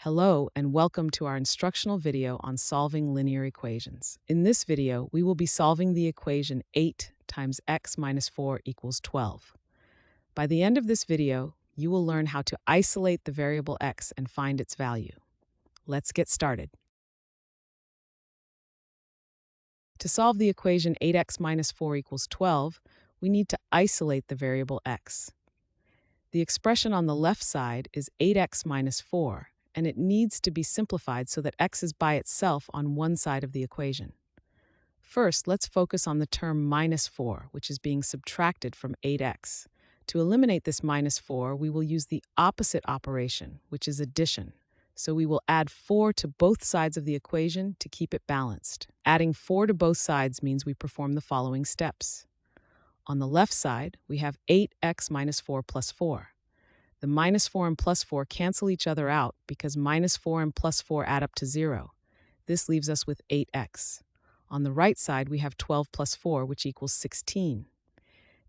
Hello and welcome to our instructional video on solving linear equations. In this video, we will be solving the equation 8 times x minus 4 equals 12. By the end of this video, you will learn how to isolate the variable x and find its value. Let's get started. To solve the equation 8x minus 4 equals 12, we need to isolate the variable x. The expression on the left side is 8x minus 4, and it needs to be simplified so that x is by itself on one side of the equation. First, let's focus on the term minus 4, which is being subtracted from 8x. To eliminate this minus 4, we will use the opposite operation, which is addition. So we will add 4 to both sides of the equation to keep it balanced. Adding 4 to both sides means we perform the following steps. On the left side, we have 8x minus 4 plus 4. The minus 4 and plus 4 cancel each other out because minus 4 and plus 4 add up to 0. This leaves us with 8x. On the right side, we have 12 plus 4, which equals 16.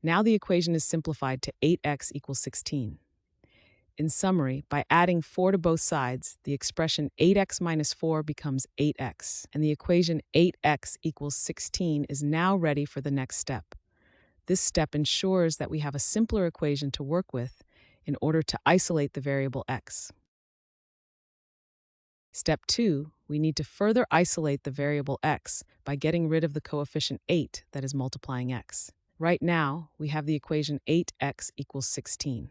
Now the equation is simplified to 8x equals 16. In summary, by adding 4 to both sides, the expression 8x minus 4 becomes 8x, and the equation 8x equals 16 is now ready for the next step. This step ensures that we have a simpler equation to work with in order to isolate the variable x. Step 2, we need to further isolate the variable x by getting rid of the coefficient 8 that is multiplying x. Right now, we have the equation 8x equals 16.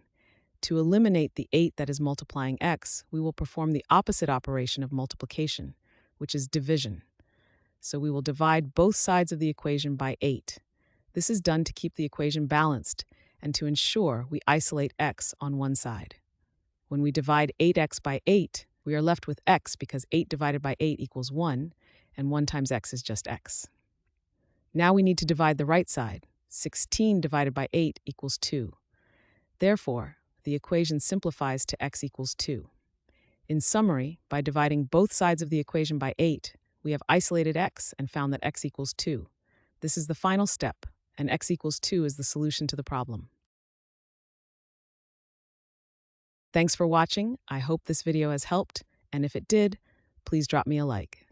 To eliminate the 8 that is multiplying x, we will perform the opposite operation of multiplication, which is division. So we will divide both sides of the equation by 8. This is done to keep the equation balanced and to ensure we isolate x on one side. When we divide 8x by 8, we are left with x because 8 divided by 8 equals 1, and 1 times x is just x. Now we need to divide the right side. 16 divided by 8 equals 2. Therefore, the equation simplifies to x equals 2. In summary, by dividing both sides of the equation by 8, we have isolated x and found that x equals 2. This is the final step, and x equals 2 is the solution to the problem. Thanks for watching. I hope this video has helped, and if it did, please drop me a like.